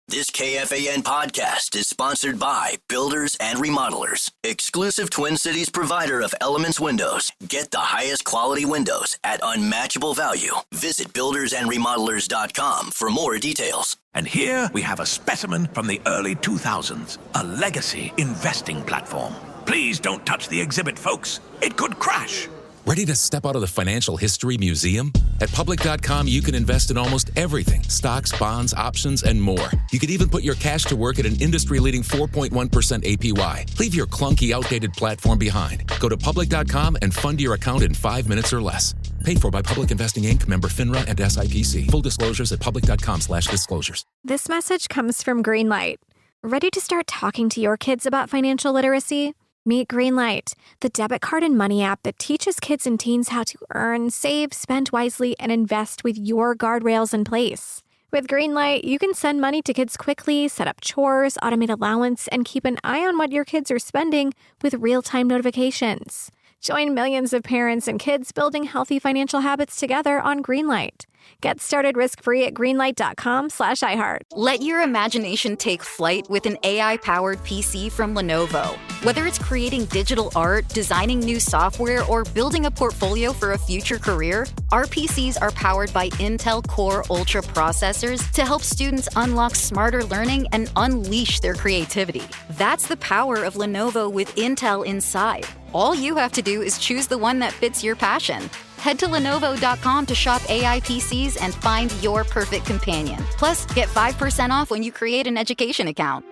This KFAN podcast is sponsored by Builders and Remodelers, exclusive Twin Cities provider of Elements Windows. Get the highest quality windows at unmatchable value. Visit buildersandremodelers.com for more details. And here we have a specimen from the early 2000s, a legacy investing platform. Please don't touch the exhibit, folks. It could crash. Ready to step out of the financial history museum? At Public.com, you can invest in almost everything. Stocks, bonds, options, and more. You could even put your cash to work at an industry-leading 4.1% APY. Leave your clunky, outdated platform behind. Go to Public.com and fund your account in 5 minutes or less. Paid for by Public Investing Inc., member FINRA and SIPC. Full disclosures at Public.com/disclosures. This message comes from Greenlight. Ready to start talking to your kids about financial literacy? Meet Greenlight, the debit card and money app that teaches kids and teens how to earn, save, spend wisely, and invest with your guardrails in place. With Greenlight, you can send money to kids quickly, set up chores, automate allowance, and keep an eye on what your kids are spending with real-time notifications. Join millions of parents and kids building healthy financial habits together on Greenlight. Get started risk-free at greenlight.com/iHeart. Let your imagination take flight with an AI-powered PC from Lenovo. Whether it's creating digital art, designing new software, or building a portfolio for a future career, our PCs are powered by Intel Core Ultra processors to help students unlock smarter learning and unleash their creativity. That's the power of Lenovo with Intel inside. All you have to do is choose the one that fits your passion. Head to Lenovo.com to shop AI PCs and find your perfect companion. Plus, get 5% off when you create an education account.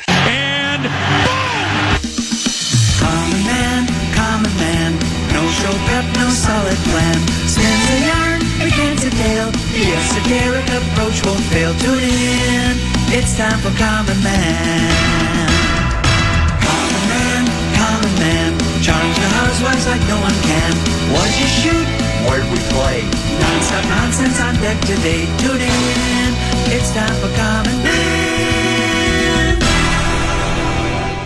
And boom! Common man, no show prep, no solid plan. Spins a yarn, begins a tale. The esoteric approach won't fail. Tune in, it's time for Common Man. Common man, charms the housewives like no one can. What'd you shoot? Where'd we play? Non-stop nonsense on deck today. Tune in, it's time for Common Man.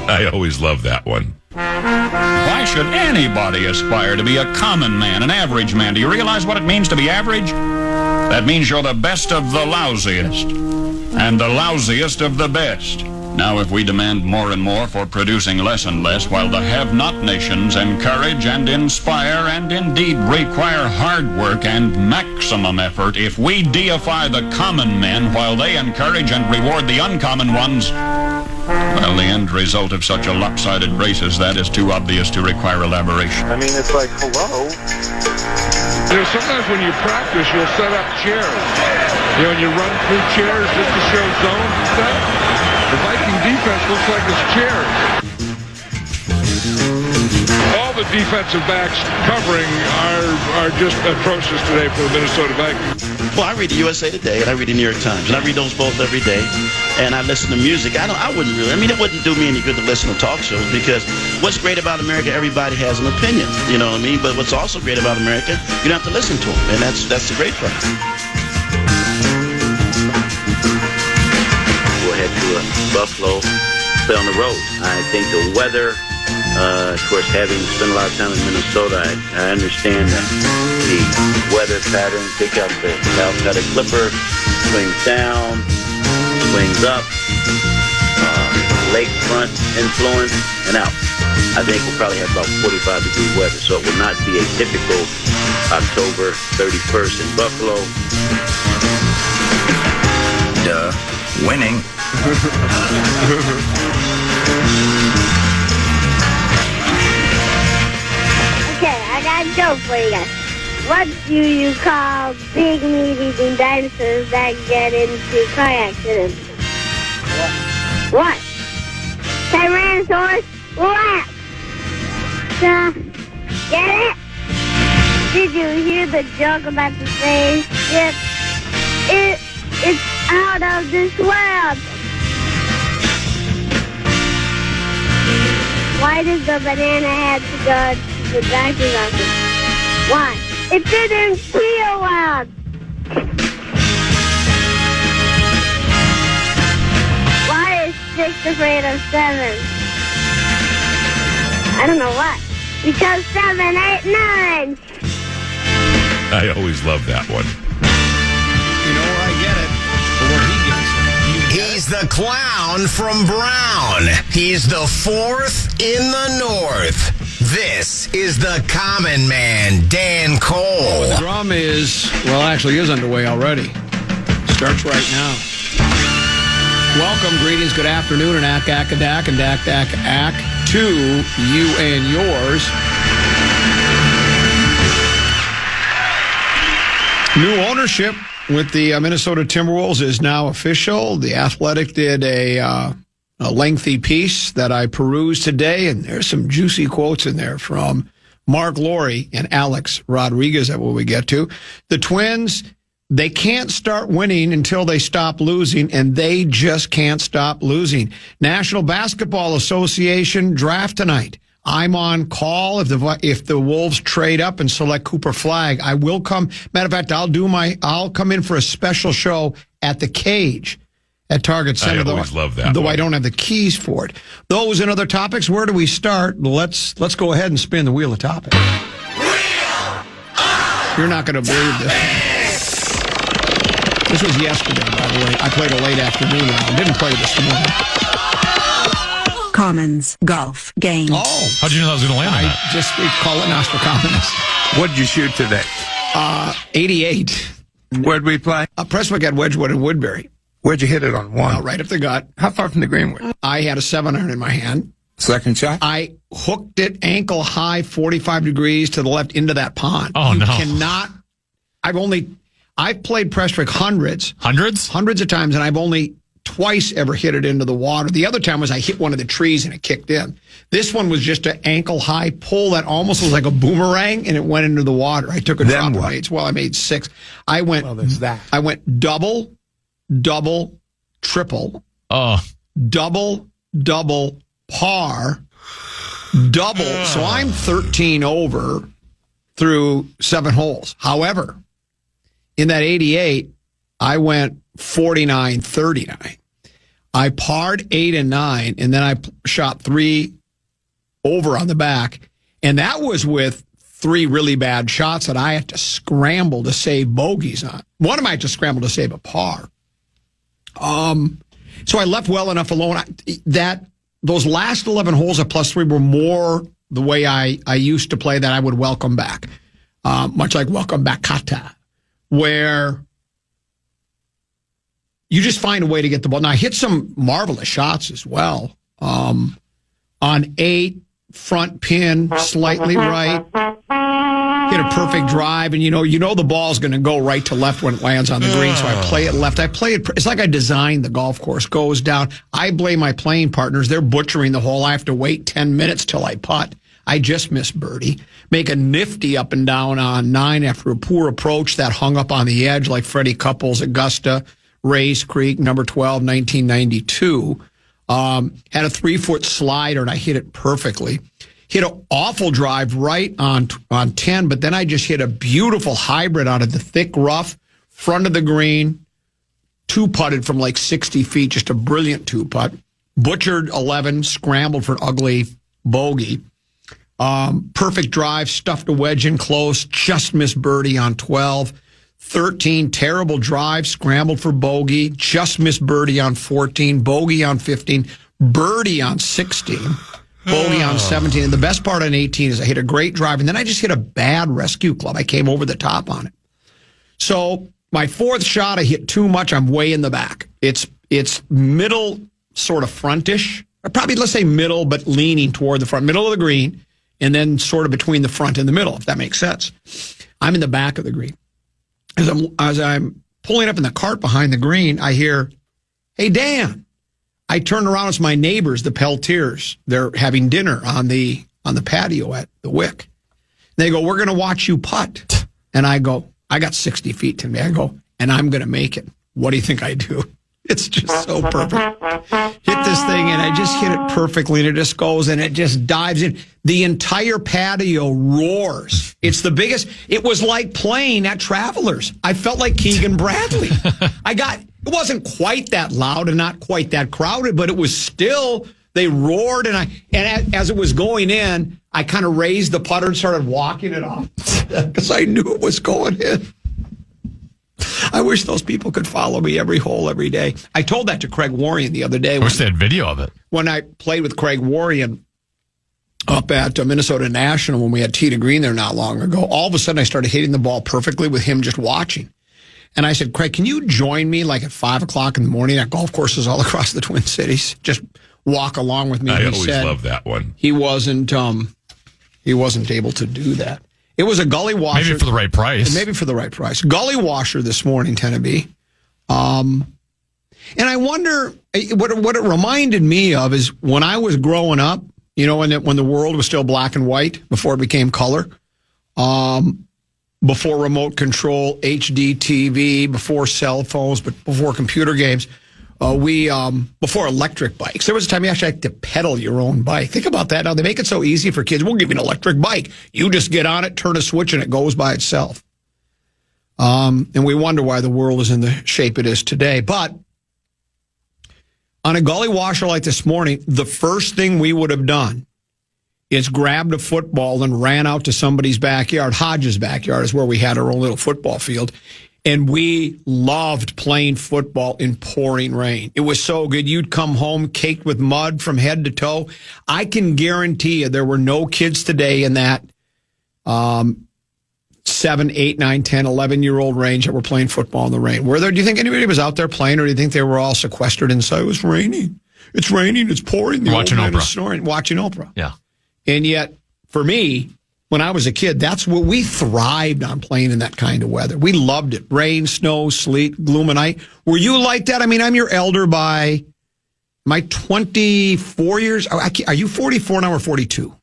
I always love that one. Why should anybody aspire to be a common man, an average man? Do you realize what it means to be average? That means you're the best of the lousiest, and the lousiest of the best. Now, if we demand more and more for producing less and less, while the have-not nations encourage and inspire and indeed require hard work and maximum effort, if we deify the common men while they encourage and reward the uncommon ones, well, the end result of such a lopsided race as that is too obvious to require elaboration. I mean, it's like, hello? You know, sometimes when you practice, you'll set up chairs. You know, and you run through chairs just to show zones and stuff. The Viking defense looks like it's chairs. All the defensive backs covering are just atrocious today for the Minnesota Vikings. Well, I read the USA Today and I read the New York Times, and I read those both every day. And I listen to music. It wouldn't do me any good to listen to talk shows, because what's great about America, everybody has an opinion. You know what I mean? But what's also great about America, you don't have to listen to them, and that's the great part. To Buffalo, stay on the road. I think the weather, of course, having spent a lot of time in Minnesota, I understand the weather pattern. Pick up the Calcutta Clipper, swings down, swings up, lakefront influence, and out. I think we'll probably have about 45-degree weather, so it will not be a typical October 31st in Buffalo. Duh. Winning. Okay, I got a joke for you guys. What do you call big meat-eating dinosaurs that get into car accidents? What? Tyrannosaurus Rex. Get it? Did you hear the joke about the spaceship? It's out of this world. Why does the banana have to go to the doctor's office? Why? It didn't feel well. Why is 6 afraid of 7? I don't know what. Because 7, 8, 9. I always love that one. You know where I get it? the clown from Brown. He's the fourth in the north. This is the common man, Dan Cole. Oh, the drum is underway already. Starts right now. Welcome, greetings, good afternoon, and ack, and dak, to you and yours. New ownership with the Minnesota Timberwolves is now official. The Athletic did a lengthy piece that I perused today, and there's some juicy quotes in there from Mark Laurie and Alex Rodriguez that we get to. The Twins, they can't start winning until they stop losing, and they just can't stop losing. National Basketball Association draft tonight. I'm on call if the Wolves trade up and select Cooper Flagg. I will come. Matter of fact, I'll come in for a special show at the Cage at Target Center. I always love that. Though I don't have the keys for it. Those and other topics. Where do we start? Let's go ahead and spin the wheel of topics. You're not going to believe this. This was yesterday, by the way. I played a late afternoon round. Didn't play this morning. Commons golf game. Oh. How'd you know I was going to land on that? We call it Nostradamus. What'd you shoot today? 88. Where'd we play? Prestwick at Wedgwood and Woodbury. Where'd you hit it on one? Right up the gut. How far from the green were you? I had a 7-iron in my hand. Second shot? I hooked it ankle high, 45 degrees to the left into that pond. Oh, you no. Cannot. I've played Prestwick hundreds. Hundreds? Hundreds of times, and I've only twice ever hit it into the water. The other time was I hit one of the trees and it kicked in. This one was just an ankle high pull that almost was like a boomerang, and it went into the water. I took a drop of weights. Well, I made 6. I went double, triple, double, par, double. So I'm 13 over through 7 holes. However, in that 88, I went 49, 39. I parred 8 and 9, and then I shot 3 over on the back. And that was with 3 really bad shots that I had to scramble to save bogeys on. One of them I had to scramble to save a par. So I left well enough alone. Those last 11 holes at +3 were more the way I used to play that I would welcome back. Much like welcome back kata, where you just find a way to get the ball. Now, I hit some marvelous shots as well. On 8, front pin, slightly right. Hit a perfect drive, and you know the ball's going to go right to left when it lands on the green, so I play it left. It's like I designed the golf course. Goes down. I blame my playing partners. They're butchering the hole. I have to wait 10 minutes till I putt. I just missed birdie. Make a nifty up and down on 9 after a poor approach that hung up on the edge like Freddie Couples, Augusta, Rays Creek, number 12, 1992. Had a 3-foot slider, and I hit it perfectly. Hit an awful drive right on 10, but then I just hit a beautiful hybrid out of the thick rough, front of the green, 2-putted from like 60 feet, just a brilliant 2-putt. Butchered 11, scrambled for an ugly bogey. Perfect drive, stuffed a wedge in close, just missed birdie on 12. 13, terrible drive, scrambled for bogey, just missed birdie on 14, bogey on 15, birdie on 16, bogey on 17. And the best part on 18 is I hit a great drive, and then I just hit a bad rescue club. I came over the top on it. So my 4th shot, I hit too much. I'm way in the back. It's middle, sort of frontish. Or probably, let's say middle, but leaning toward the front, middle of the green, and then sort of between the front and the middle, if that makes sense. I'm in the back of the green. As I'm pulling up in the cart behind the green, I hear, "Hey, Dan." I turn around. It's my neighbors, the Peltiers. They're having dinner on the patio at the Wick. They go, "We're going to watch you putt." And I go, I got 60 feet to me. I go, "And I'm going to make it." What do you think I do? It's just so perfect. Hit this thing, and I just hit it perfectly, and it just goes, and it just dives in. The entire patio roars. It's the biggest. It was like playing at Travelers. I felt like Keegan Bradley. It wasn't quite that loud and not quite that crowded, but it was still, they roared, and as it was going in, I kind of raised the putter and started walking it off because I knew it was going in. I wish those people could follow me every hole, every day. I told that to Craig Warrion the other day. I wish they had video of it. When I played with Craig Warrion up at Minnesota National when we had Tee to Green there not long ago, all of a sudden I started hitting the ball perfectly with him just watching. And I said, Craig, can you join me like at 5 o'clock in the morning at golf courses all across the Twin Cities? Just walk along with me. I always love that one. He wasn't able to do that. It was a gully washer. Maybe for the right price. Maybe for the right price. Gully washer this morning, Tennessee. And I wonder, what it reminded me of is when I was growing up, you know, when the world was still black and white before it became color, before remote control, HD TV, before cell phones, but before computer games, before electric bikes. There was a time you actually had to pedal your own bike. Think about that now. They make it so easy for kids. We'll give you an electric bike. You just get on it, turn a switch, and it goes by itself. And we wonder why the world is in the shape it is today. But on a gully washer like this morning, the first thing we would have done is grabbed a football and ran out to somebody's backyard. Hodge's backyard is where we had our own little football field. And we loved playing football in pouring rain. It was so good. You'd come home caked with mud from head to toe. I can guarantee you there were no kids today in that 7, 8, 9, 10, 11-year-old range that were playing football in the rain. Were there? Do you think anybody was out there playing, or do you think they were all sequestered inside? It was raining. It's raining. It's pouring. The watching old man Oprah. is snoring. Watching Oprah. Yeah. And yet, for me, when I was a kid, that's what we thrived on, playing in that kind of weather. We loved it. Rain, snow, sleet, gloom, and night. Were you like that? I mean, I'm your elder by my 24 years. Are you 44 now or 42?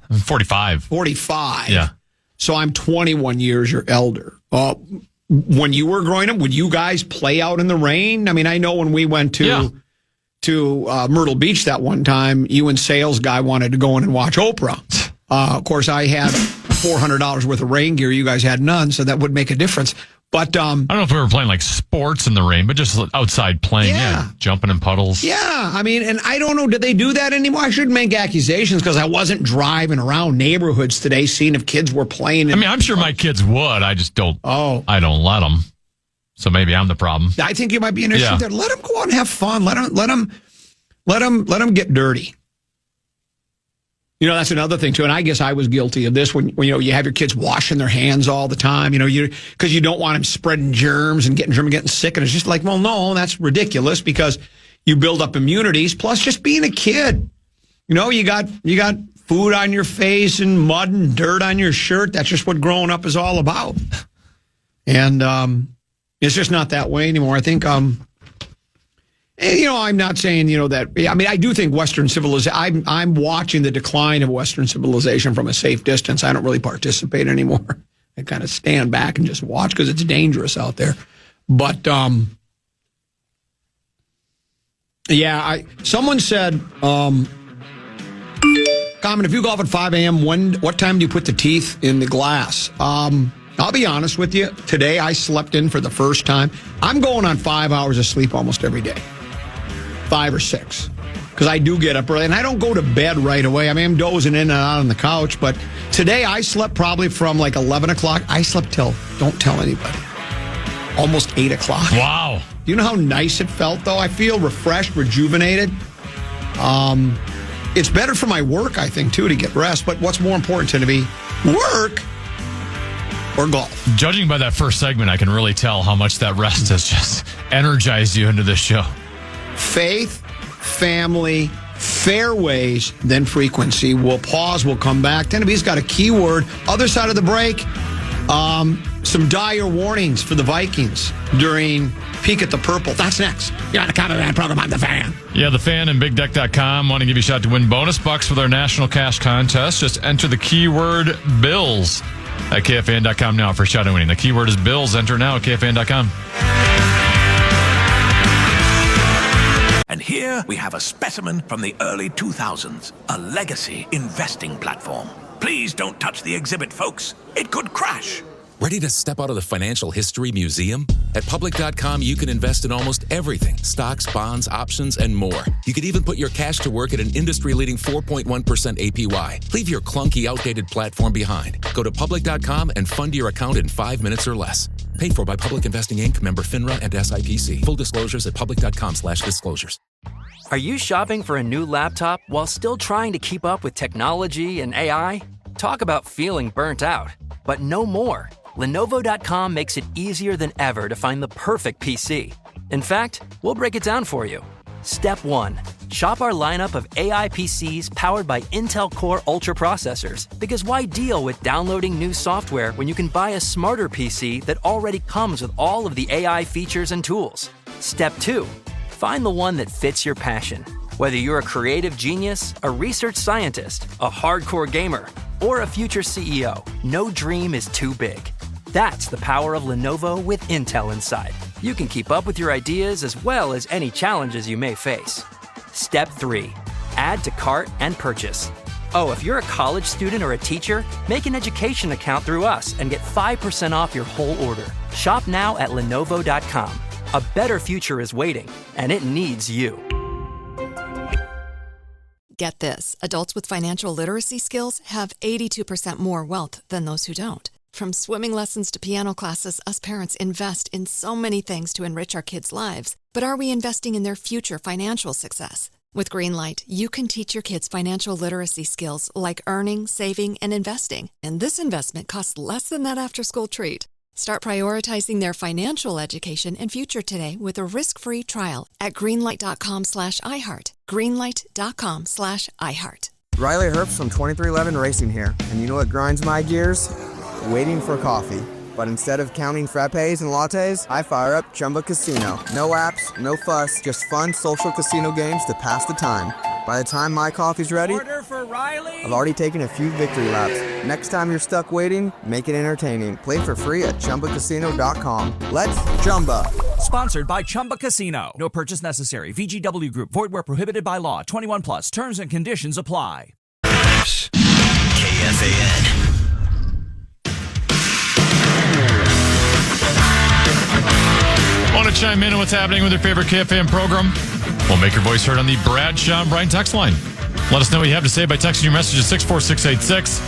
I'm 45. 45. Yeah. So I'm 21 years your elder. When you were growing up, would you guys play out in the rain? I mean, I know when we went to Myrtle Beach that one time, you and sales guy wanted to go in and watch Oprah. Of course, I had $400 worth of rain gear. You guys had none, so that would make a difference. But I don't know if we were playing like sports in the rain, but just outside playing, jumping in puddles. Yeah, I mean, and I don't know, did they do that anymore? I shouldn't make accusations because I wasn't driving around neighborhoods today seeing if kids were playing. I mean, I'm sure my kids would. I just don't. Oh, I don't let them. So maybe I'm the problem. I think you might be an issue there. Let them go out and have fun. Let them get dirty. You know, that's another thing, too. And I guess I was guilty of this when you know, you have your kids washing their hands all the time, you know, because you don't want them spreading germs and getting sick. And it's just like, well, no, that's ridiculous because you build up immunities. Plus, just being a kid, you know, you got food on your face and mud and dirt on your shirt. That's just what growing up is all about. And it's just not that way anymore. I think, you know, I'm not saying, you know, that, I mean, I do think Western civilization, I'm watching the decline of Western civilization from a safe distance. I don't really participate anymore. I kind of stand back and just watch because it's dangerous out there. But, someone said, Common, if you golf at 5 a.m., what time do you put the teeth in the glass? I'll be honest with you. Today I slept in for the first time. I'm going on 5 hours of sleep almost every day. 5 or 6. Because I do get up early, and I don't go to bed right away. I mean, I'm dozing in and out on the couch, but today I slept probably from like 11 o'clock. I slept till, don't tell anybody, almost 8 o'clock. Wow. Do you know how nice it felt, though? I feel refreshed, rejuvenated. It's better for my work, I think, too, to get rest. But what's more important to me, work or golf? Judging by that first segment, I can really tell how much that rest has just energized you into this show. Faith, family, fairways, then frequency. We'll pause. We'll come back. Tennessee's got a keyword. Other side of the break, some dire warnings for the Vikings during Peek at the Purple. That's next. You're on the Common Man program on The Fan. Yeah, The Fan and BigDeck.com want to give you a shot to win bonus bucks for their national cash contest. Just enter the keyword Bills at KFAN.com now for a shot at winning. The keyword is Bills. Enter now at KFAN.com. And here we have a specimen from the early 2000s, a legacy investing platform. Please don't touch the exhibit, folks. It could crash. Ready to step out of the financial history museum? At Public.com, you can invest in almost everything. Stocks, bonds, options, and more. You could even put your cash to work at an industry-leading 4.1% APY. Leave your clunky, outdated platform behind. Go to Public.com and fund your account in 5 minutes or less. Paid for by Public Investing Inc., member FINRA and SIPC. Full disclosures at public.com/disclosures. Are you shopping for a new laptop while still trying to keep up with technology and AI? Talk about feeling burnt out. But no more. Lenovo.com makes it easier than ever to find the perfect PC. In fact, we'll break it down for you. Step 1. Shop our lineup of AI PCs powered by Intel Core Ultra processors. Because why deal with downloading new software when you can buy a smarter PC that already comes with all of the AI features and tools? Step 2. Find the one that fits your passion. Whether you're a creative genius, a research scientist, a hardcore gamer, or a future CEO, no dream is too big. That's the power of Lenovo with Intel inside. You can keep up with your ideas as well as any challenges you may face. Step 3. Add to cart and purchase. Oh, if you're a college student or a teacher, make an education account through us and get 5% off your whole order. Shop now at Lenovo.com. A better future is waiting, and it needs you. Get this. Adults with financial literacy skills have 82% more wealth than those who don't. From swimming lessons to piano classes, us parents invest in so many things to enrich our kids' lives. But are we investing in their future financial success? With Greenlight, you can teach your kids financial literacy skills like earning, saving, and investing. And this investment costs less than that after-school treat. Start prioritizing their financial education and future today with a risk-free trial at greenlight.com/iHeart. Greenlight.com/iHeart. Riley Herbst from 2311 Racing here. And you know what grinds my gears? Waiting for coffee. But instead of counting frappes and lattes, I fire up Chumba Casino. No apps, no fuss, just fun social casino games to pass the time. By the time my coffee's ready, Order for Riley. I've already taken a few victory laps. Next time you're stuck waiting, make it entertaining. Play for free at ChumbaCasino.com. Let's Chumba. Sponsored by Chumba Casino. No purchase necessary. VGW Group. Void where prohibited by law. 21 plus. Terms and conditions apply. KFAN. Want to chime in on what's happening with your favorite KFAN program? We'll make your voice heard on the Brad, Sean, Brian text line. Let us know what you have to say by texting your message to 64686.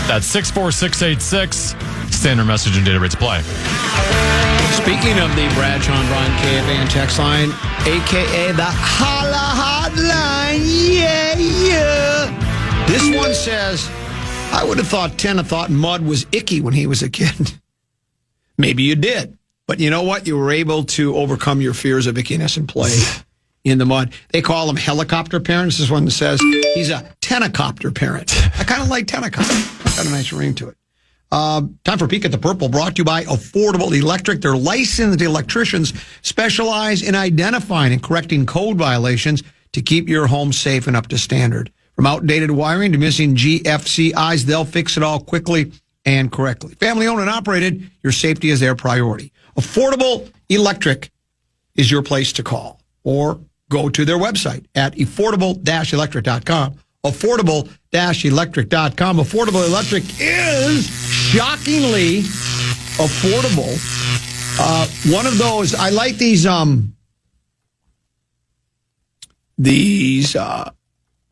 That's 64686. Standard message and data rates apply. Speaking of the Brad, Sean, Brian, KFAN text line, a.k.a. the Holla Hotline, yeah. This one says, I would have thought Tenna thought mud was icky when he was a kid. Maybe you did. But you know what? You were able to overcome your fears of ickiness and play in the mud. They call them helicopter parents. This one says he's a tennicopter parent. I kind of like tennicopter. Got a nice ring to it. Time for Peek at the Purple, brought to you by Affordable Electric. Their licensed electricians specialize in identifying and correcting code violations to keep your home safe and up to standard. From outdated wiring to missing GFCIs, they'll fix it all quickly and correctly. Family owned and operated, your safety is their priority. Affordable Electric is your place to call, or go to their website at affordable-electric.com. Affordable-electric.com. Affordable Electric is shockingly affordable. One of those, I like these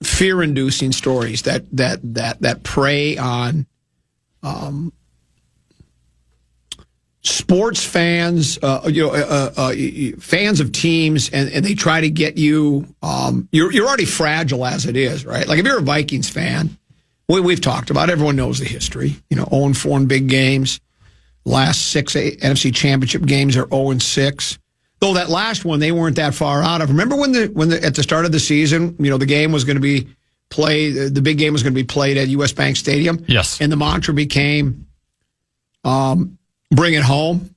fear-inducing stories that prey on sports fans, fans of teams, and they try to get you. You're already fragile as it is, right? Like if you're a Vikings fan, we've talked about. Everyone knows the history. 0-4 in big games. Last 6 NFC Championship games are 0-6. Though that last one they weren't that far out of. Remember when at the start of the season, the game was going to be played. The big game was going to be played at U.S. Bank Stadium. Yes, and the mantra became. Bring it home.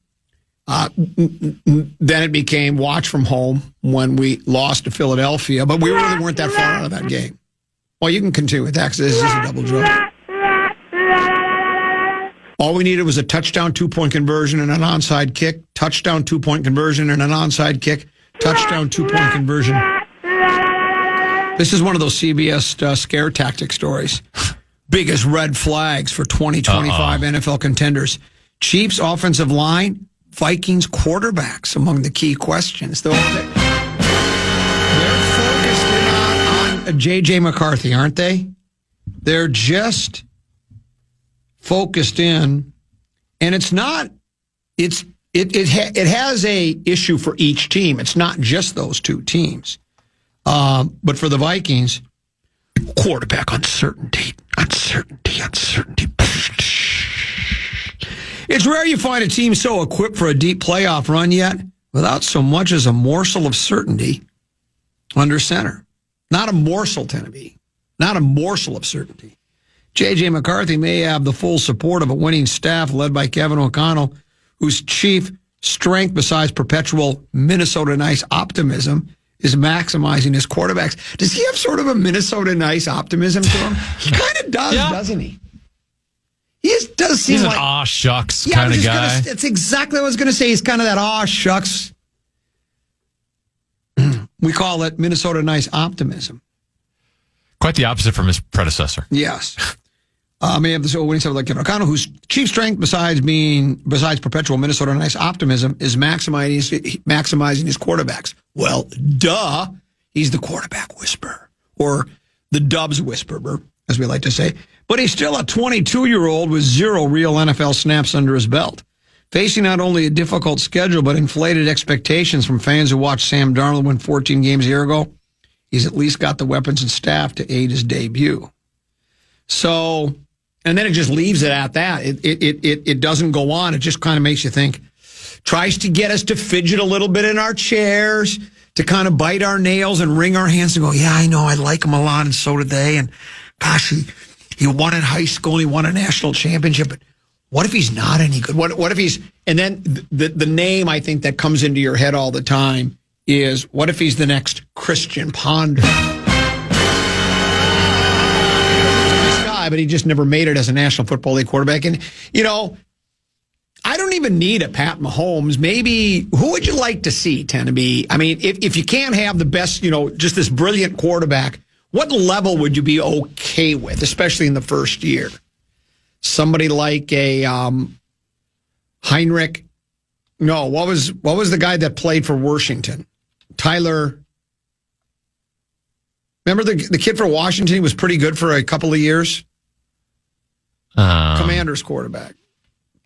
Then it became watch from home when we lost to Philadelphia, but we really weren't that far out of that game. Well, you can continue with that because this is a double joke. All we needed was a touchdown 2-point conversion and an onside kick. Touchdown 2-point conversion and an onside kick. Touchdown 2-point conversion. This is one of those CBS scare tactic stories. Biggest red flags for 2025 NFL contenders. Chiefs offensive line, Vikings quarterbacks among the key questions. They're focused on J.J. McCarthy, aren't they? They're just focused in, and it's it has a issue for each team. It's not just those two teams. But for the Vikings, quarterback uncertainty. It's rare you find a team so equipped for a deep playoff run yet without so much as a morsel of certainty under center. Not a morsel, Tenneby. Not a morsel of certainty. J.J. McCarthy may have the full support of a winning staff led by Kevin O'Connell, whose chief strength besides perpetual Minnesota nice optimism is maximizing his quarterbacks. Does he have sort of a Minnesota nice optimism to him? He kind of does, doesn't he? Does seem he's like... an aw shucks kind of guy. That's exactly what I was going to say. He's kind of that aw shucks. We call it Minnesota nice optimism. Quite the opposite from his predecessor. Yes. May have this winning stuff like Kevin O'Connell, whose chief strength besides perpetual Minnesota nice optimism is maximizing his quarterbacks. Well, duh. He's the quarterback whisperer, or the Dubs whisperer, as we like to say. But he's still a 22-year-old with 0 real NFL snaps under his belt, facing not only a difficult schedule, but inflated expectations from fans who watched Sam Darnold win 14 games a year ago. He's at least got the weapons and staff to aid his debut. So, and then it just leaves it at that. It doesn't go on. It just kind of makes you think. Tries to get us to fidget a little bit in our chairs, to kind of bite our nails and wring our hands and go, yeah, I know, I like him a lot, and so did they. And gosh, he won in high school, he won a national championship, but what if he's not any good? What if he's, and then the name I think that comes into your head all the time is, what if he's the next Christian Ponder? But he just never made it as a National Football League quarterback. And, I don't even need a Pat Mahomes. Maybe, who would you like to see, Tenneby? I mean, if you can't have the best, just this brilliant quarterback, what level would you be okay with, especially in the first year? Somebody like a Heinrich. No, what was the guy that played for Washington? Tyler. Remember the kid for Washington? He was pretty good for a couple of years. Commanders quarterback.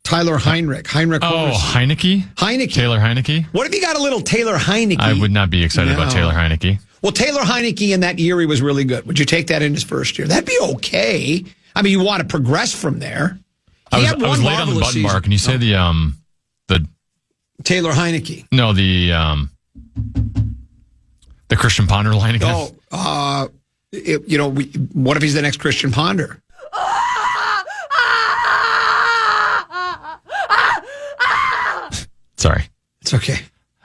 Tyler Heinrich. Heineke? Taylor Heineke? What if you got a little Taylor Heineke? I would not be excited about Taylor Heineke. Well, Taylor Heineke in that year, he was really good. Would you take that in his first year? That'd be okay. I mean, you want to progress from there. I was late on the button mark, and you say the Taylor Heineke. No, the Christian Ponder Heineke. What if he's the next Christian Ponder? Sorry. It's okay. I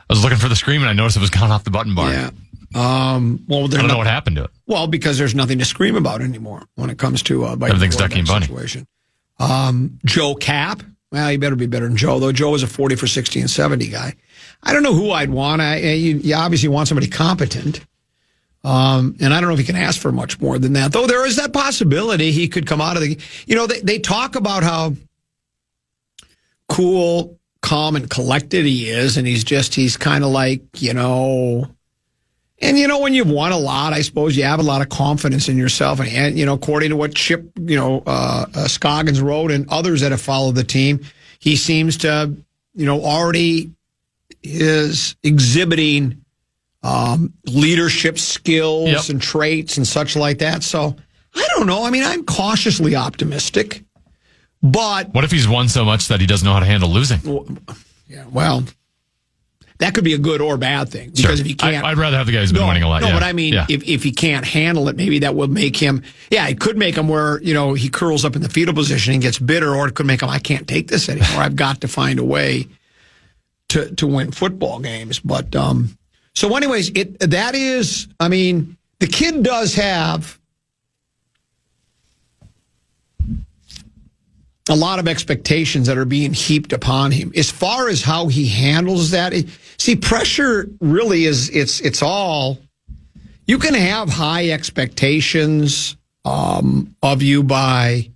was looking for the scream, and I noticed it was gone off the button bar. Yeah. I don't know what happened to it. Well, because there's nothing to scream about anymore when it comes to everything's ducky and bunny. Situation. Joe Cap. Well, you better be better than Joe, though. Joe is a 40 for 60 and 70 guy. I don't know who I'd want. You obviously want somebody competent. And I don't know if you can ask for much more than that, though there is that possibility he could come out of the, they talk about how cool, calm, and collected he is. And he's kind of like, and when you've won a lot, I suppose you have a lot of confidence in yourself. And according to what Chip, Scoggins wrote and others that have followed the team, he seems to, already is exhibiting leadership skills and traits and such like that. So I don't know. I mean, I'm cautiously optimistic, but what if he's won so much that he doesn't know how to handle losing? Yeah, well, that could be a good or bad thing, because if you can't, I'd rather have the guy who's been winning a lot. No, but I mean, if he can't handle it, maybe that will make him. Yeah, it could make him where he curls up in the fetal position and gets bitter, or it could make him, I can't take this anymore. I've got to find a way to win football games. But so, anyways, that is. I mean, the kid does have a lot of expectations that are being heaped upon him. As far as how he handles that, pressure really is, it's all, you can have high expectations of you by,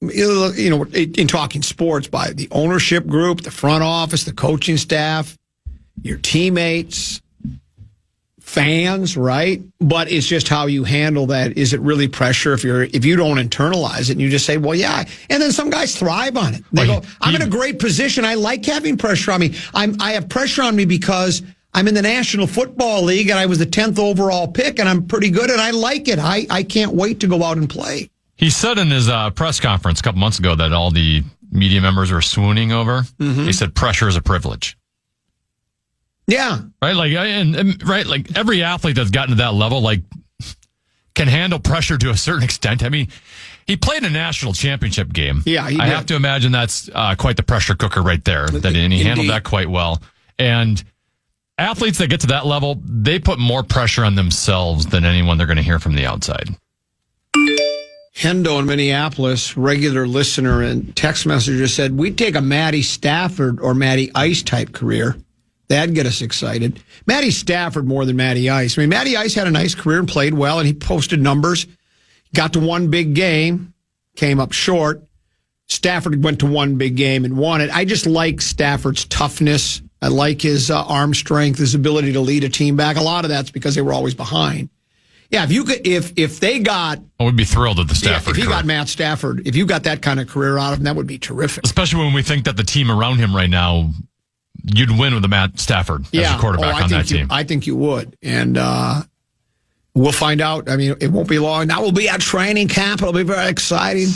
in talking sports, by the ownership group, the front office, the coaching staff, your teammates, fans, right? But it's just how you handle that. Is it really pressure if you don't internalize it and you just say, well, yeah. And then some guys thrive on it. They go, I'm in a great position. I like having pressure on me. I have pressure on me because I'm in the National Football League and I was the 10th overall pick and I'm pretty good and I like it. I can't wait to go out and play. He said in his press conference a couple months ago that all the media members were swooning over. Mm-hmm. He said pressure is a privilege. Yeah. Right. Like, right. Like every athlete that's gotten to that level, like, can handle pressure to a certain extent. I mean, he played a national championship game. Yeah. I have to imagine that's quite the pressure cooker right there. And he handled that quite well. And athletes that get to that level, they put more pressure on themselves than anyone they're going to hear from the outside. Hendo in Minneapolis, regular listener and text messenger said, we'd take a Matty Stafford or Matty Ice type career. That'd get us excited. Matty Stafford more than Matty Ice. I mean, Matty Ice had a nice career and played well, and he posted numbers. Got to one big game, came up short. Stafford went to one big game and won it. I just like Stafford's toughness. I like his arm strength, his ability to lead a team back. A lot of that's because they were always behind. Yeah, if you could, if they got, I would be thrilled at the Stafford. If he got Matt Stafford, if you got that kind of career out of him, that would be terrific. Especially when we think that the team around him right now, you'd win with a Matt Stafford as your quarterback on that team. I think you would. And we'll find out. I mean, it won't be long. That will be at training camp. It'll be very exciting.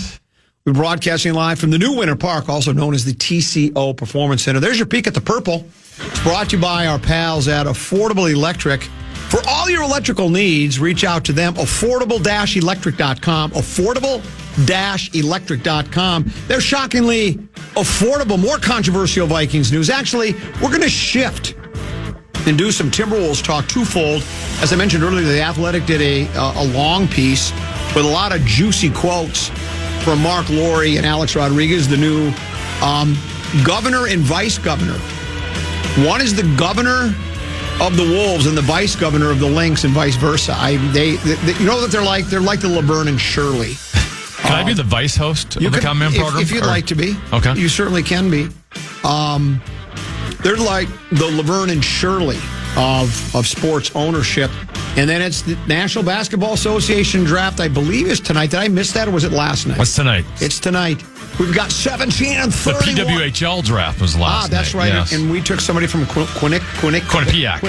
We're broadcasting live from the new Winter Park, also known as the TCO Performance Center. There's your peek at the purple. It's brought to you by our pals at Affordable Electric. For all your electrical needs, reach out to them, affordable-electric.com, affordable-electric.com. They're shockingly affordable. More controversial Vikings news. Actually, we're going to shift and do some Timberwolves talk twofold. As I mentioned earlier, The Athletic did a long piece with a lot of juicy quotes from Mark Lowry and Alex Rodriguez, the new governor and vice governor. One is the governor of the Wolves and the vice governor of the Lynx and vice versa. They you know what they're like? They're like the Laverne and Shirley. Can I be the vice host of the Common Man program? If you'd like to be. Okay. You certainly can be. They're like the Laverne and Shirley of sports ownership. And then it's the National Basketball Association draft, I believe, is tonight. Did I miss that, or was it last night? What's tonight? It's tonight. We've got 17 and 31. The PWHL draft was last night. That's right. Yes. And we took somebody from Quinnipiac.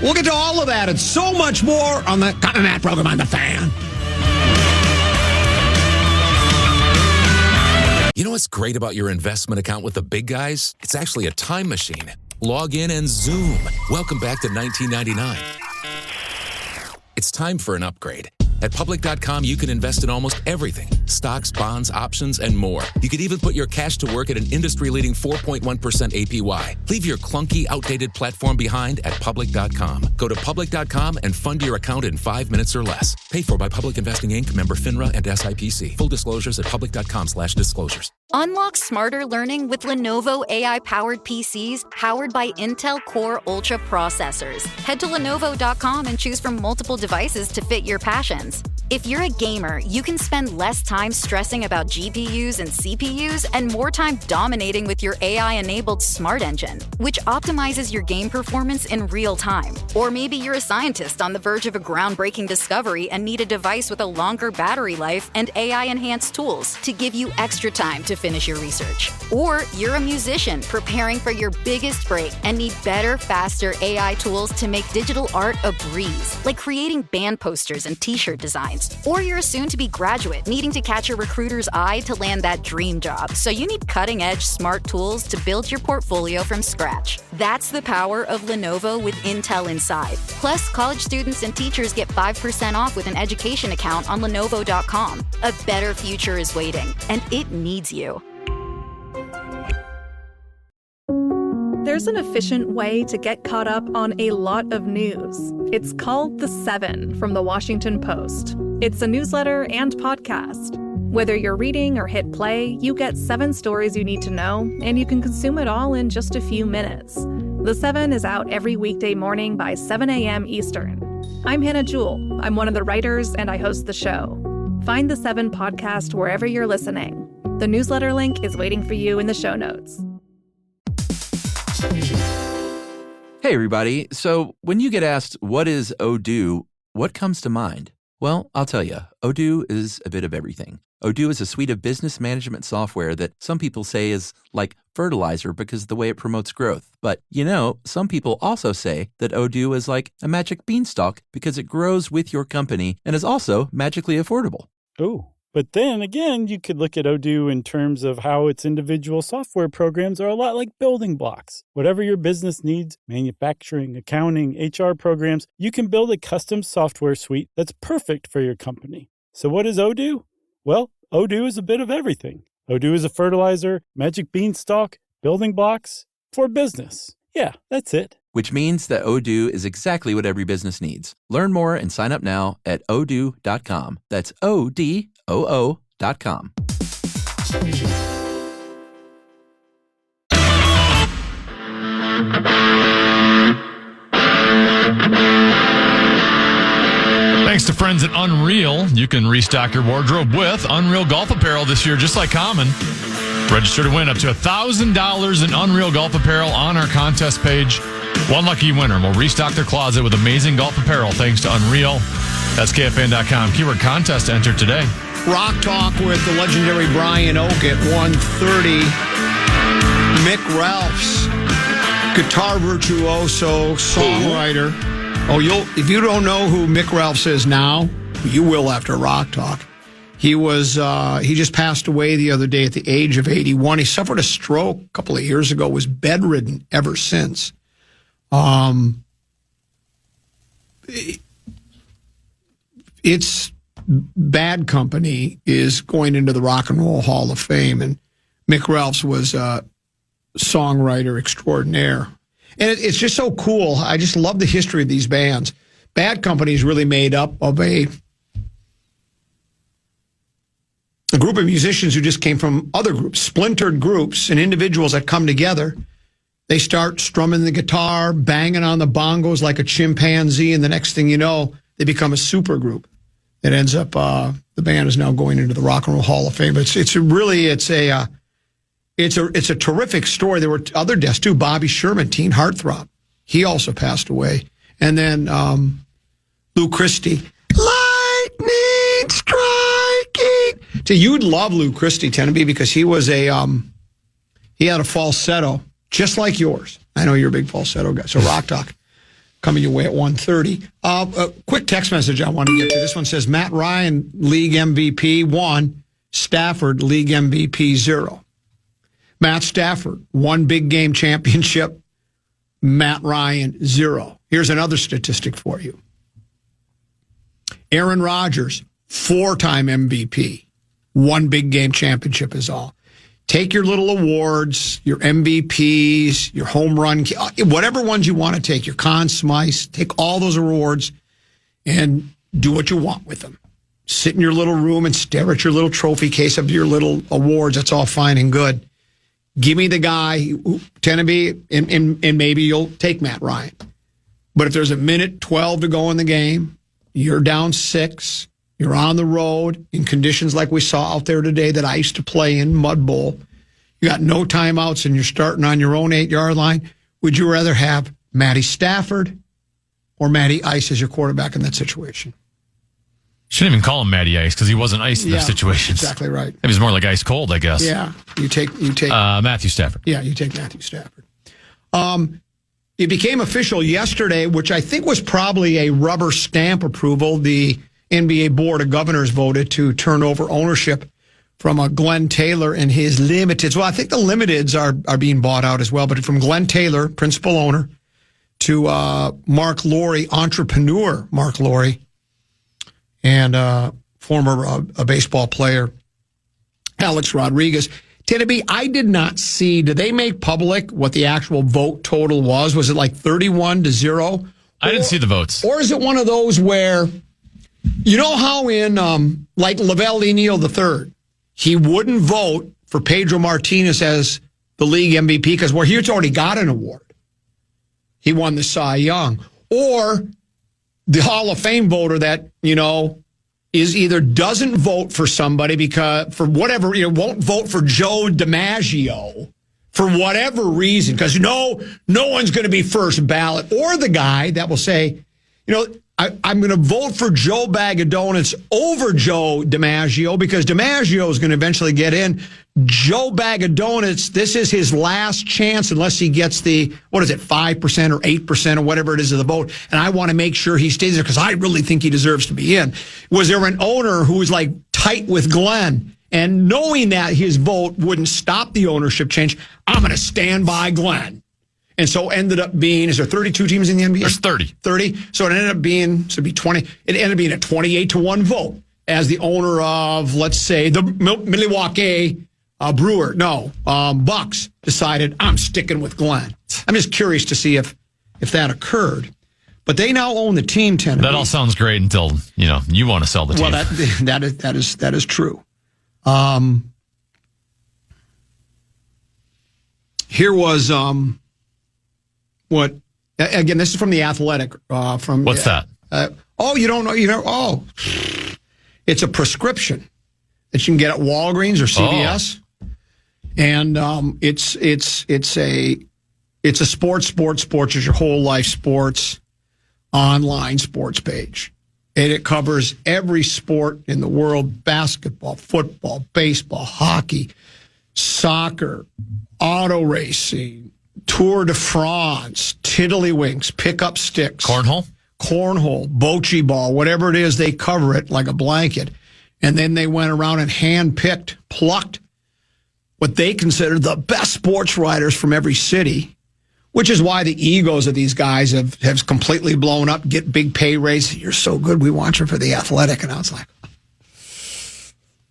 We'll get to all of that and so much more on the Common Man program on the Fan. You know what's great about your investment account with the big guys? It's actually a time machine. Log in and zoom. Welcome back to 1999. It's time for an upgrade. At Public.com, you can invest in almost everything. Stocks, bonds, options, and more. You could even put your cash to work at an industry-leading 4.1% APY. Leave your clunky, outdated platform behind at Public.com. Go to Public.com and fund your account in 5 minutes or less. Paid for by Public Investing, Inc., member FINRA and SIPC. Full disclosures at Public.com/disclosures. Unlock smarter learning with Lenovo AI-powered PCs powered by Intel Core Ultra processors. Head to Lenovo.com and choose from multiple devices to fit your passions. If you're a gamer, you can spend less time stressing about GPUs and CPUs and more time dominating with your AI-enabled Smart Engine, which optimizes your game performance in real time. Or maybe you're a scientist on the verge of a groundbreaking discovery and need a device with a longer battery life and AI-enhanced tools to give you extra time to finish your research. Or you're a musician preparing for your biggest break and need better, faster AI tools to make digital art a breeze, like creating band posters and t-shirt designs. Or you're a soon-to-be graduate needing to catch a recruiter's eye to land that dream job, so you need cutting-edge smart tools to build your portfolio from scratch. That's the power of Lenovo with Intel inside. Plus, college students and teachers get 5% off with an education account on Lenovo.com. A better future is waiting, and it needs you. There's an efficient way to get caught up on a lot of news. It's called The 7 from The Washington Post. It's a newsletter and podcast. Whether you're reading or hit play, you get 7 stories you need to know, and you can consume it all in just a few minutes. The 7 is out every weekday morning by 7 a.m. Eastern. I'm Hannah Jewell. I'm one of the writers, and I host the show. Find The 7 podcast wherever you're listening. The newsletter link is waiting for you in the show notes. Hey, everybody. So when you get asked, what is Odoo, what comes to mind? Well, I'll tell you, Odoo is a bit of everything. Odoo is a suite of business management software that some people say is like fertilizer because of the way it promotes growth. But, some people also say that Odoo is like a magic beanstalk because it grows with your company and is also magically affordable. Ooh. But then again, you could look at Odoo in terms of how its individual software programs are a lot like building blocks. Whatever your business needs, manufacturing, accounting, HR programs, you can build a custom software suite that's perfect for your company. So what is Odoo? Well, Odoo is a bit of everything. Odoo is a fertilizer, magic beanstalk, building blocks for business. Yeah, that's it. Which means that Odoo is exactly what every business needs. Learn more and sign up now at odoo.com. That's ODOO.com. Thanks to friends at Unreal, you can restock your wardrobe with Unreal Golf Apparel this year, just like Common. Register to win up to $1,000 in Unreal Golf Apparel on our contest page. One lucky winner will restock their closet with amazing golf apparel thanks to Unreal. That's KFAN.com. Keyword contest to enter today. Rock Talk with the legendary Brian Oak at 1:30. Mick Ralphs, guitar virtuoso, songwriter. If you don't know who Mick Ralphs is now, you will after Rock Talk. He just passed away the other day at the age of 81. He suffered a stroke a couple of years ago, was bedridden ever since. It's Bad Company is going into the Rock and Roll Hall of Fame, and Mick Ralphs was a songwriter extraordinaire. And it's just so cool. I just love the history of these bands. Bad Company is really made up of a group of musicians who just came from other groups, splintered groups and individuals that come together. They start strumming the guitar, banging on the bongos like a chimpanzee, and the next thing you know, they become a super group that ends up, the band is now going into the Rock and Roll Hall of Fame. It's a terrific story. There were other deaths too. Bobby Sherman, teen heartthrob. He also passed away. And then Lou Christie, lightning striking. So you'd love Lou Christie, Tenby, because he was he had a falsetto just like yours. I know you're a big falsetto guy. So Rock Talk coming your way at 1:30. A quick text message I want to get to. This one says, Matt Ryan, League MVP 1, Stafford, League MVP 0. Matt Stafford, 1 big game championship. Matt Ryan, 0. Here's another statistic for you. Aaron Rodgers, 4-time MVP. 1 big game championship is all. Take your little awards, your MVPs, your home run, whatever ones you want to take, your Conn Smythes, take all those awards and do what you want with them. Sit in your little room and stare at your little trophy case of your little awards. That's all fine and good. Give me the guy who tend to be, and maybe you'll take Matt Ryan. But if there's a minute 12 to go in the game, you're down 6, you're on the road in conditions like we saw out there today that I used to play in, Mud Bowl. You got no timeouts and you're starting on your own 8-yard line. Would you rather have Matty Stafford or Matty Ice as your quarterback in that situation? Shouldn't even call him Matty Ice because he wasn't ice in those situations. Exactly right. It was more like ice cold, I guess. Yeah, you take Matthew Stafford. Yeah, you take Matthew Stafford. It became official yesterday, which I think was probably a rubber stamp approval. The NBA Board of Governors voted to turn over ownership from Glenn Taylor and his Limiteds. Well, I think the Limiteds are being bought out as well, but from Glenn Taylor, principal owner, to Mark Laurie, entrepreneur Mark Laurie, and former baseball player Alex Rodriguez. Tenneby, I did not see, did they make public what the actual vote total was? Was it like 31-0? I didn't see the votes. Or is it one of those where, you know how in, like Lavelle Neal III, he wouldn't vote for Pedro Martinez as the league MVP because he's already got an award. He won the Cy Young. Or the Hall of Fame voter that, is either doesn't vote for somebody because for whatever, won't vote for Joe DiMaggio for whatever reason, because no one's going to be first ballot, or the guy that will say, I'm going to vote for Joe Bag of Donuts over Joe DiMaggio because DiMaggio is going to eventually get in. Joe Bag of Donuts, this is his last chance unless he gets the, 5% or 8% or whatever it is of the vote. And I want to make sure he stays there because I really think he deserves to be in. Was there an owner who was like tight with Glenn? And knowing that his vote wouldn't stop the ownership change, I'm going to stand by Glenn. And so ended up being, is there 32 teams in the NBA? There's 30. 30. So it ended up being, so it'd be 20. It ended up being a 28-1 vote as the owner of, let's say, the Milwaukee Bucks decided, I'm sticking with Glenn. I'm just curious to see if that occurred. But they now own the team, Tennessee. That all sounds great until, you want to sell the team. Well, that is true. Here was what again? This is from the Athletic. From what's that? You don't know? Oh, it's a prescription that you can get at Walgreens or CVS, and it's a sports is your whole life sports online sports page. And it covers every sport in the world: basketball, football, baseball, hockey, soccer, auto racing, Tour de France, tiddlywinks, pickup sticks. Cornhole, bocce ball, whatever it is, they cover it like a blanket. And then they went around and plucked what they consider the best sports writers from every city, which is why the egos of these guys have completely blown up, get big pay raises. You're so good, we want you for the Athletic. And I was like,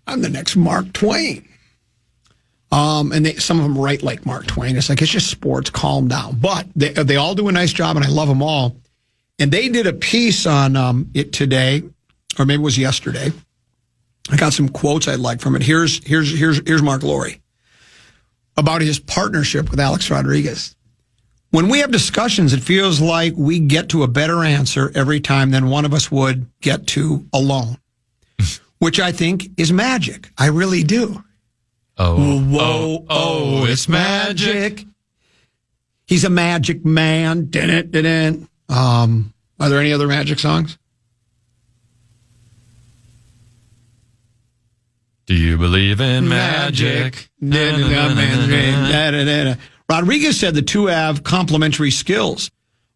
I'm the next Mark Twain. And some of them write like Mark Twain. It's like, it's just sports, calm down. But they all do a nice job, and I love them all. And they did a piece on it today, or maybe it was yesterday. I got some quotes I'd like from it. Here's Mark Lowry about his partnership with Alex Rodriguez. When we have discussions, it feels like we get to a better answer every time than one of us would get to alone, which I think is magic. I really do. Oh, it's magic. He's a magic man. Are there any other magic songs? Do you believe in magic? Rodriguez said the two have complementary skills.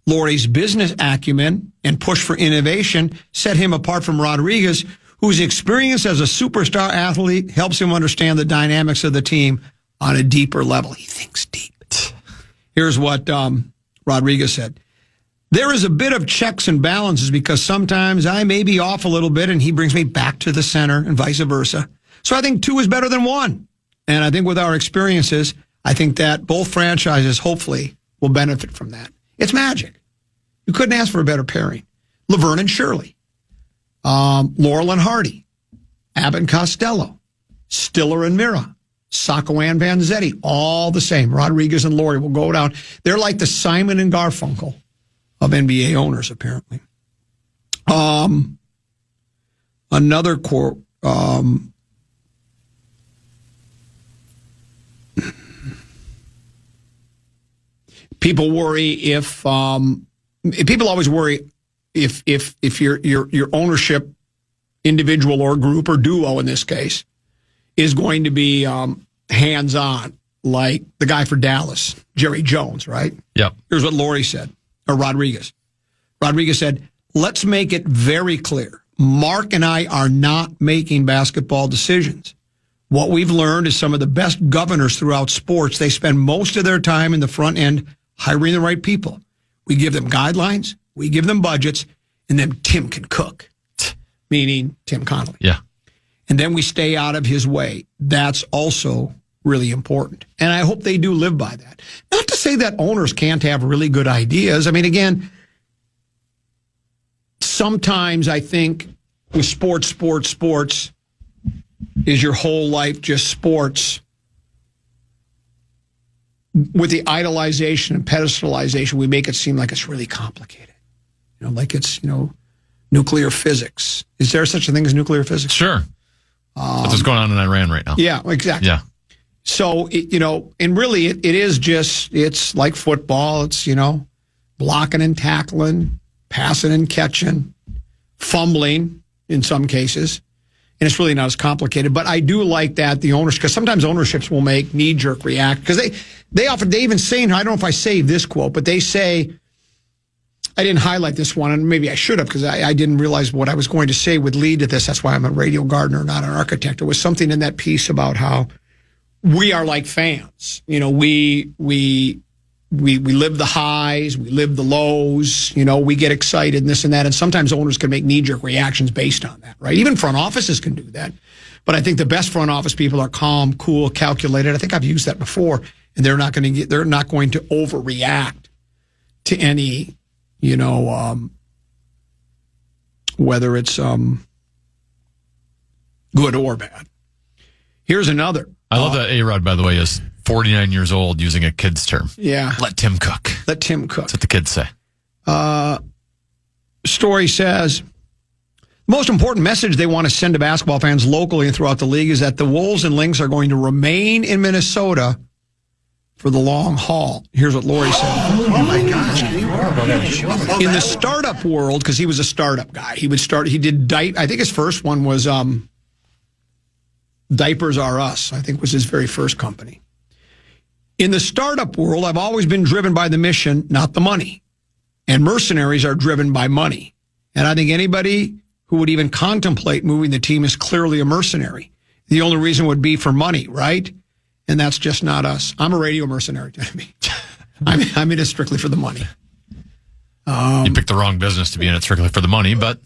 Lori's business acumen and push for innovation set him apart from Rodriguez, whose experience as a superstar athlete helps him understand the dynamics of the team on a deeper level. He thinks deep. Here's what Rodriguez said. There is a bit of checks and balances because sometimes I may be off a little bit and he brings me back to the center and vice versa. So I think two is better than one. And I think with our experiences, I think that both franchises hopefully will benefit from that. It's magic. You couldn't ask for a better pairing. Laverne and Shirley, Laurel and Hardy, Abbott and Costello, Stiller and Mira, Sacco and Vanzetti, all the same. Rodriguez and Lori will go down. They're like the Simon and Garfunkel of NBA owners, apparently. Another quote. People worry if people always worry if your ownership, individual or group or duo in this case, is going to be hands on like the guy for Dallas, Jerry Jones, right? Yep. Here's what Lori said, or Rodriguez. Rodriguez said, "Let's make it very clear. Mark and I are not making basketball decisions. What we've learned is some of the best governors throughout sports, they spend most of their time in the front end hiring the right people. We give them guidelines, we give them budgets, and then Tim can cook," meaning Tim Connolly. Yeah. And then we stay out of his way. That's also really important. And I hope they do live by that. Not to say that owners can't have really good ideas. I mean, again, sometimes I think with sports, is your whole life just sports? With the idolization and pedestalization, we make it seem like it's really complicated. Like it's, nuclear physics. Is there such a thing as nuclear physics? Sure. That's what's going on in Iran right now. Yeah, exactly. Yeah. So, and really it is just, it's like football. It's, blocking and tackling, passing and catching, fumbling in some cases. And it's really not as complicated. But I do like that the owners, because sometimes ownerships will make knee-jerk react. Because they even say, I don't know if I saved this quote, but they say, I didn't highlight this one, and maybe I should have, because I didn't realize what I was going to say would lead to this. That's why I'm a radio gardener, not an architect. There was something in that piece about how we are like fans. We live the highs, we live the lows, we get excited and this and that. And sometimes owners can make knee-jerk reactions based on that, right? Even front offices can do that. But I think the best front office people are calm, cool, calculated. I think I've used that before. And they're not going to overreact to any, whether it's good or bad. Here's another. I love that A-Rod, by the way, is 49 years old using a kid's term. Yeah. Let Tim cook. Let Tim cook. That's what the kids say. Story says, the most important message they want to send to basketball fans locally and throughout the league is that the Wolves and Lynx are going to remain in Minnesota for the long haul. Here's what Lori said. Oh my gosh. In the startup world, because he was a startup guy, he did I think his first one was Diapers R Us, I think was his very first company. In the startup world, I've always been driven by the mission, not the money. And mercenaries are driven by money. And I think anybody who would even contemplate moving the team is clearly a mercenary. The only reason would be for money, right? And that's just not us. I'm a radio mercenary, Timmy. I'm in it strictly for the money. You picked the wrong business to be in it strictly for the money, but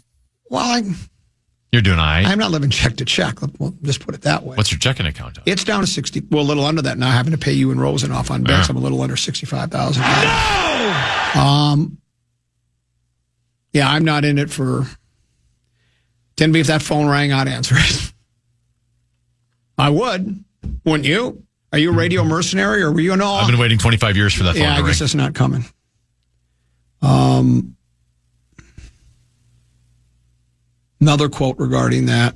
you're doing all right. I'm not living check to check. We'll just put it that way. What's your checking account? It's down to 60. Well, a little under that now, having to pay you and Rosen off on bets. I'm a little under 65,000. No! Yeah, I'm not in it for. If that phone rang, I'd answer it. I would. Wouldn't you? Are you a radio mercenary, or were you I've been waiting 25 years for that phone to ring. Yeah, I guess that's not coming. Another quote regarding that.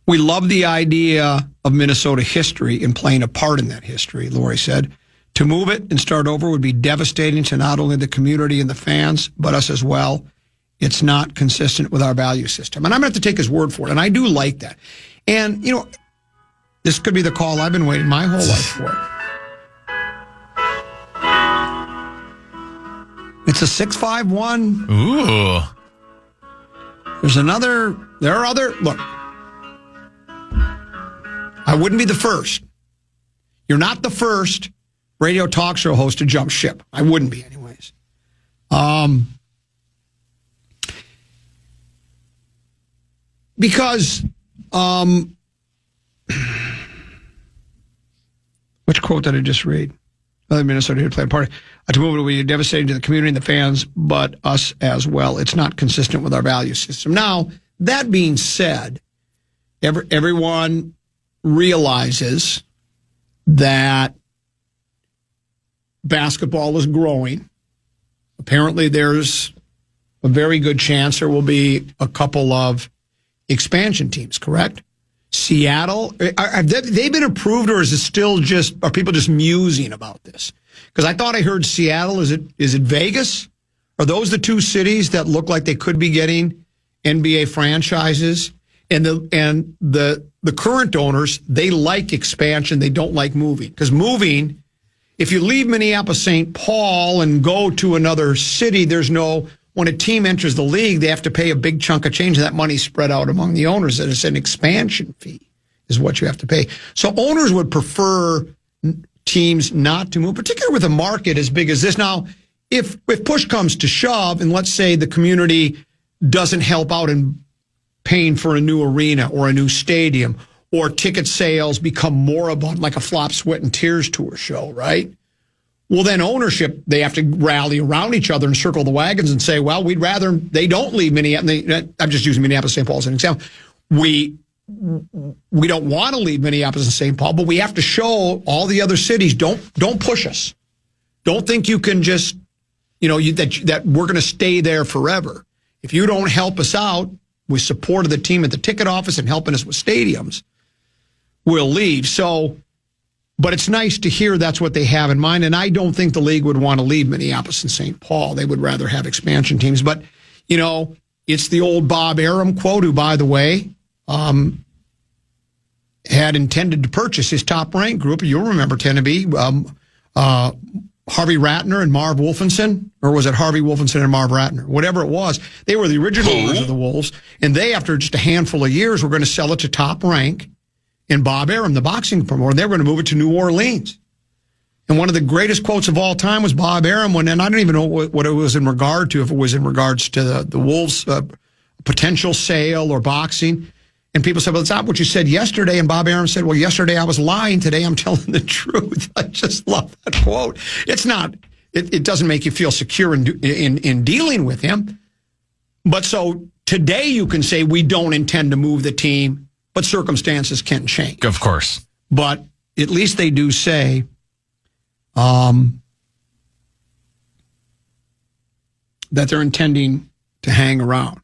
We love the idea of Minnesota history and playing a part in that history, Lori said. To move it and start over would be devastating to not only the community and the fans, but us as well. It's not consistent with our value system. And I'm going to have to take his word for it. And I do like that. And, this could be the call I've been waiting my whole life for. It's a 651. Ooh. Look, I wouldn't be the first. You're not the first radio talk show host to jump ship. I wouldn't be anyways. Because, which quote did I just read? Minnesota here to play a part. To move it will be devastating to the community and the fans, but us as well. It's not consistent with our value system. Now, that being said, everyone realizes that basketball is growing. Apparently, there's a very good chance there will be a couple of expansion teams, correct? Seattle, have they been approved, or is it still are people just musing about this? Because I thought I heard Seattle. Is it Vegas? Are those the two cities that look like they could be getting NBA franchises? And the current owners, they like expansion. They don't like moving. Because moving, if you leave Minneapolis-St. Paul and go to another city, when a team enters the league, they have to pay a big chunk of change, and that money's spread out among the owners. And it's an expansion fee is what you have to pay. So owners would prefer teams not to move, particularly with a market as big as this. Now, if push comes to shove, and let's say the community doesn't help out in paying for a new arena or a new stadium, or ticket sales become moribund, like a Flop, Sweat, and Tears tour show, right? Well, then ownership, they have to rally around each other and circle the wagons and say, well, we'd rather they don't leave Minneapolis. I'm just using Minneapolis-St. Paul as an example. We don't want to leave Minneapolis and St. Paul, but we have to show all the other cities, don't push us. Don't think you can just, that we're going to stay there forever. If you don't help us out with support of the team at the ticket office and helping us with stadiums, will leave. So, but it's nice to hear that's what they have in mind. And I don't think the league would want to leave Minneapolis and St. Paul. They would rather have expansion teams. But, it's the old Bob Arum quote, who, by the way, had intended to purchase his top-ranked group. You'll remember Tennessee, Harvey Ratner and Marv Wolfenson, or was it Harvey Wolfenson and Marv Ratner? Whatever it was, they were the original owners of the Wolves, and they, after just a handful of years, were going to sell it to Top Rank and Bob Arum, the boxing promoter. They were going to move it to New Orleans. And one of the greatest quotes of all time was Bob Arum, and I don't even know what it was in regard to, if it was in regards to the Wolves' potential sale or boxing. And people said, well, it's not what you said yesterday. And Bob Arum said, well, yesterday I was lying. Today I'm telling the truth. I just love that quote. It's not, it doesn't make you feel secure in dealing with him. But so today you can say we don't intend to move the team, but circumstances can change. Of course. But at least they do say that they're intending to hang around.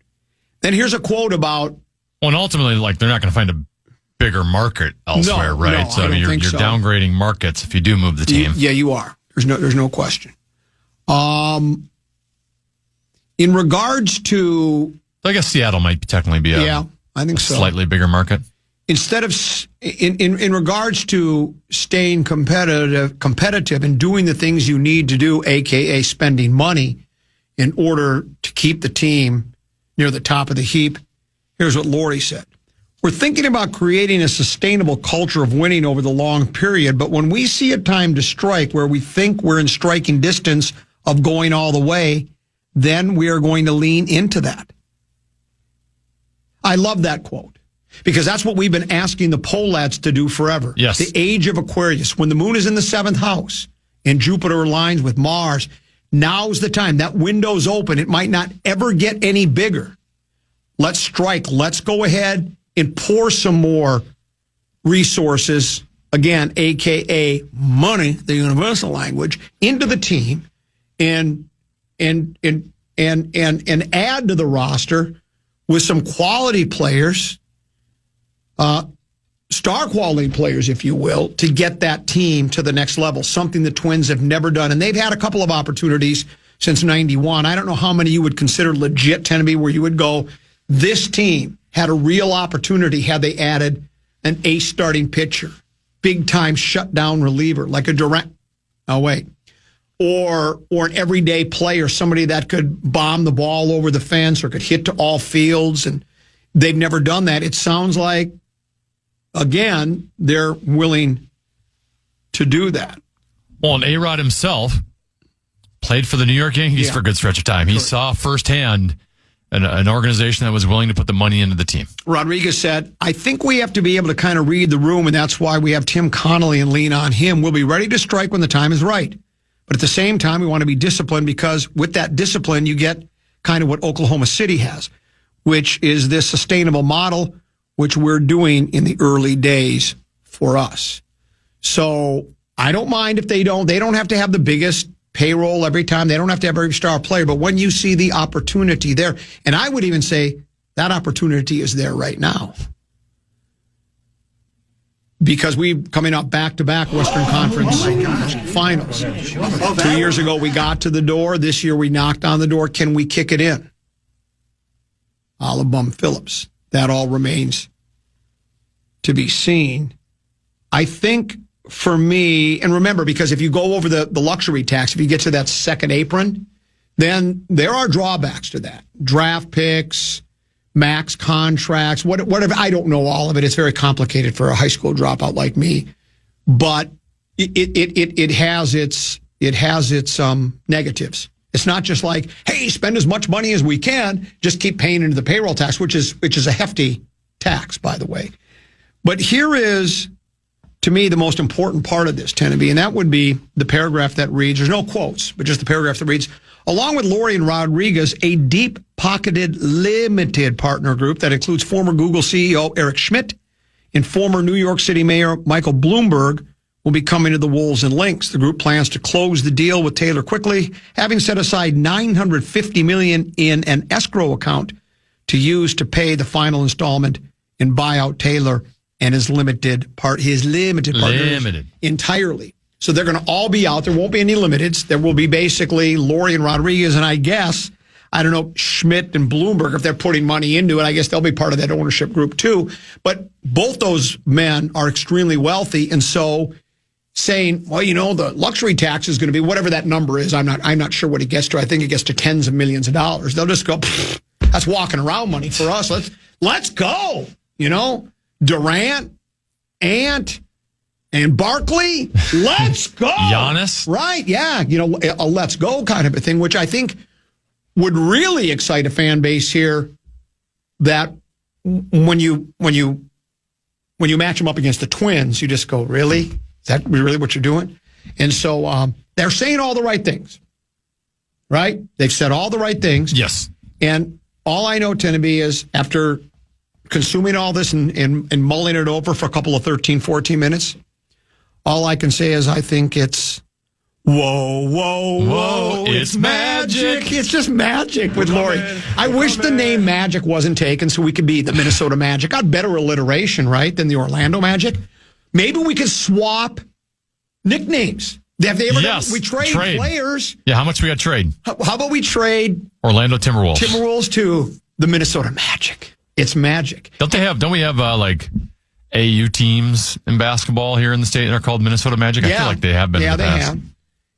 Then here's a quote about, well, and ultimately, they're not going to find a bigger market elsewhere, right? No, so you're downgrading markets if you do move the team. Yeah, you are. There's no question. In regards to, I guess Seattle might technically be I think so. Slightly bigger market. Instead of in regards to staying competitive and doing the things you need to do, aka spending money in order to keep the team near the top of the heap. Here's what Lori said. We're thinking about creating a sustainable culture of winning over the long period, but when we see a time to strike where we think we're in striking distance of going all the way, then we are going to lean into that. I love that quote because that's what we've been asking the Polats to do forever. Yes. The age of Aquarius, when the moon is in the 7th house and Jupiter aligns with Mars, now's the time. That window's open. It might not ever get any bigger. Let's strike. Let's go ahead and pour some more resources, again, a.k.a. money, the universal language, into the team and add to the roster with some quality players, star quality players, if you will, to get that team to the next level, something the Twins have never done. And they've had a couple of opportunities since 91. I don't know how many you would consider legit, Tennessee, where you would go, this team had a real opportunity had they added an ace starting pitcher, big-time shutdown reliever like a Durant. Oh, wait. Or an everyday player, somebody that could bomb the ball over the fence or could hit to all fields, and they've never done that. It sounds like, again, they're willing to do that. Well, and A-Rod himself played for the New York Yankees for a good stretch of time. He saw firsthand an organization that was willing to put the money into the team. Rodriguez said, I think we have to be able to kind of read the room, and that's why we have Tim Connolly and lean on him. We'll be ready to strike when the time is right. But at the same time, we want to be disciplined because with that discipline, you get kind of what Oklahoma City has, which is this sustainable model, which we're doing in the early days for us. So I don't mind if they don't have to have the biggest payroll every time. They don't have to have every star player. But when you see the opportunity there, and I would even say that opportunity is there right now. Because we're coming up back-to-back Western Conference finals. 2 years ago, we got to the door. This year, we knocked on the door. Can we kick it in? A la Bum Phillips. That all remains to be seen. I think for me, and remember, because if you go over the luxury tax, if you get to that second apron, then there are drawbacks to that. Draft picks, max contracts, whatever. I don't know all of it. It's very complicated for a high school dropout like me. But it has its negatives. It's not just like, hey, spend as much money as we can, just keep paying into the payroll tax, which is a hefty tax, by the way. But here is, to me, the most important part of this, Tennessee, and that would be the paragraph that reads, there's no quotes, but just the paragraph that reads, along with Lori and Rodriguez, a deep-pocketed limited partner group that includes former Google CEO Eric Schmidt and former New York City Mayor Michael Bloomberg will be coming to the Wolves and Lynx. The group plans to close the deal with Taylor quickly, having set aside $950 million in an escrow account to use to pay the final installment and buy out Taylor and his limited partners entirely. So they're going to all be out. There won't be any limiteds. There will be basically Lori and Rodriguez, and I guess, I don't know, Schmidt and Bloomberg, if they're putting money into it, I guess they'll be part of that ownership group too. But both those men are extremely wealthy, and so saying, well, the luxury tax is going to be whatever that number is. I'm not sure what it gets to. I think it gets to tens of millions of dollars. They'll just go, that's walking around money for us. Let's go. Durant, Ant, and Barkley, let's go. Giannis? Right, yeah. A let's go kind of a thing, which I think would really excite a fan base here, that when you match them up against the Twins, you just go, really? Is that really what you're doing? And so they're saying all the right things, right? They've said all the right things. Yes. And all I know, Teneby, is after consuming all this and mulling it over for a couple of 13, 14 minutes, all I can say is I think it's whoa, it's magic. It's just magic with Lori. I wish the name Magic wasn't taken so we could be the Minnesota Magic. Got better alliteration, right, than the Orlando Magic. Maybe we could swap nicknames. Have they ever done? We trade players. Yeah, how much we got to trade? How about we trade Orlando Timberwolves to the Minnesota Magic? It's magic. Don't we have AU teams in basketball here in the state that are called Minnesota Magic? I feel like they have been in the past. Have.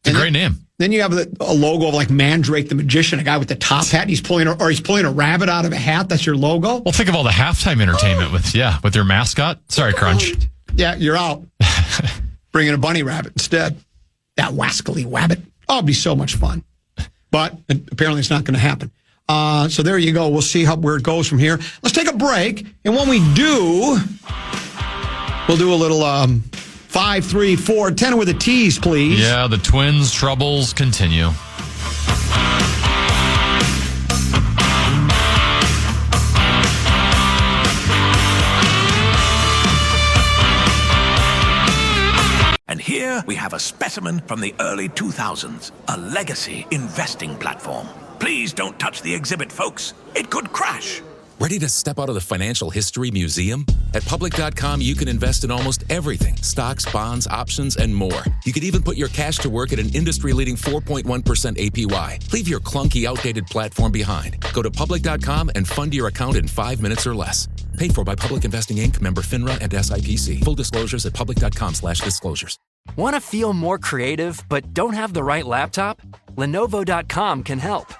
It's a great name. Then you have a logo of like Mandrake the Magician, a guy with the top hat. He's pulling a rabbit out of a hat. That's your logo. Well, think of all the halftime entertainment with their mascot. Sorry, Crunch. Yeah, you're out. Bring in a bunny rabbit instead. That wascally wabbit. Oh, it'd be so much fun. But apparently it's not going to happen. So there you go. We'll see where it goes from here. Let's take a break. And when we do, we'll do a little 5, 3, 4, 10 with a tease, please. Yeah, the Twins' troubles continue. And here we have a specimen from the early 2000s, a legacy investing platform. Please don't touch the exhibit, folks. It could crash. Ready to step out of the financial history museum? At Public.com, you can invest in almost everything. Stocks, bonds, options, and more. You could even put your cash to work at an industry-leading 4.1% APY. Leave your clunky, outdated platform behind. Go to Public.com and fund your account in 5 minutes or less. Paid for by Public Investing Inc., member FINRA and SIPC. Full disclosures at Public.com/disclosures. Want to feel more creative but don't have the right laptop? Lenovo.com can help.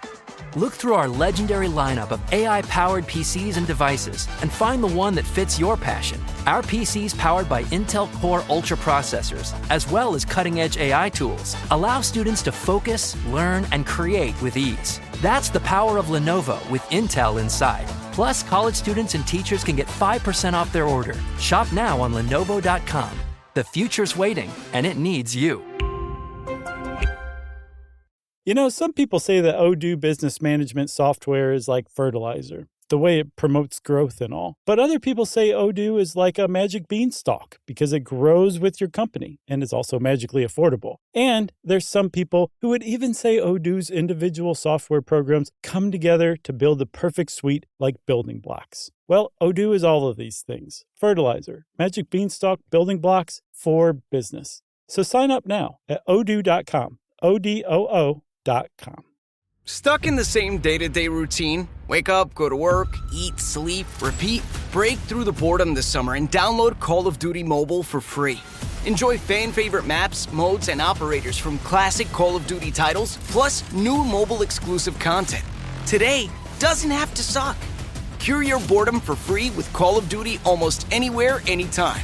Look through our legendary lineup of AI-powered PCs and devices and find the one that fits your passion. Our PCs powered by Intel Core Ultra processors, as well as cutting-edge AI tools, allow students to focus, learn, and create with ease. That's the power of Lenovo with Intel inside. Plus, college students and teachers can get 5% off their order. Shop now on Lenovo.com. The future's waiting, and it needs you. Some people say that Odoo business management software is like fertilizer, the way it promotes growth and all. But other people say Odoo is like a magic beanstalk because it grows with your company and is also magically affordable. And there's some people who would even say Odoo's individual software programs come together to build the perfect suite like building blocks. Well, Odoo is all of these things. Fertilizer, magic beanstalk, building blocks for business. So sign up now at odoo.com. ODOO.com. Stuck in the same day-to-day routine? Wake up, go to work, eat, sleep, repeat? Break through the boredom this summer and download Call of Duty Mobile for free. Enjoy fan-favorite maps, modes, and operators from classic Call of Duty titles, plus new mobile-exclusive content. Today doesn't have to suck. Cure your boredom for free with Call of Duty almost anywhere, anytime.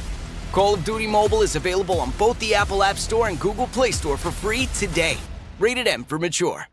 Call of Duty Mobile is available on both the Apple App Store and Google Play Store for free today. Rated M for mature.